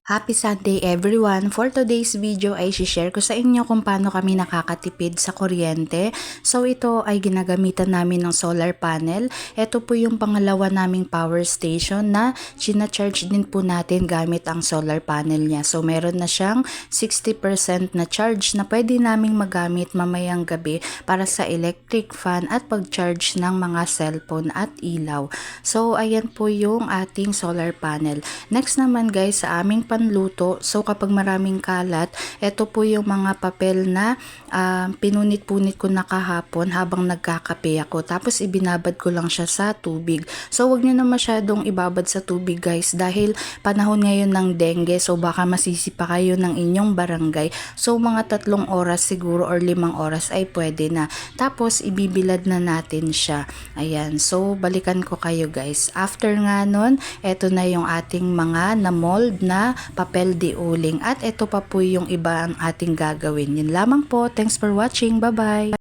Happy Sunday everyone! For today's video ay share ko sa inyo kung paano kami nakakatipid sa kuryente. So ito ay ginagamitan namin ng solar panel. Ito po yung pangalawa naming power station na charge din po natin gamit ang solar panel niya. So meron na siyang 60% na charge na pwede naming magamit mamayang gabi para sa electric fan at pag-charge ng mga cellphone at ilaw. So ayan po yung ating solar panel. Next naman guys, sa aming panluto, so kapag maraming kalat, ito po yung mga papel na pinunit-punit ko na kahapon habang nagkakape ako. Tapos ibinabad ko lang siya sa tubig. So wag niyo na masyadong ibabad sa tubig guys dahil panahon ngayon ng dengue, so baka masisipa kayo ng inyong barangay. So mga 3 oras siguro or 5 oras ay pwede na. Tapos ibibilad na natin siya. Ayan, so balikan ko kayo guys. After nga nun, eto na yung ating mga na-mold na papel de uling at ito pa po yung iba ang ating gagawin. Yun lamang po. Thanks for watching. Bye-bye!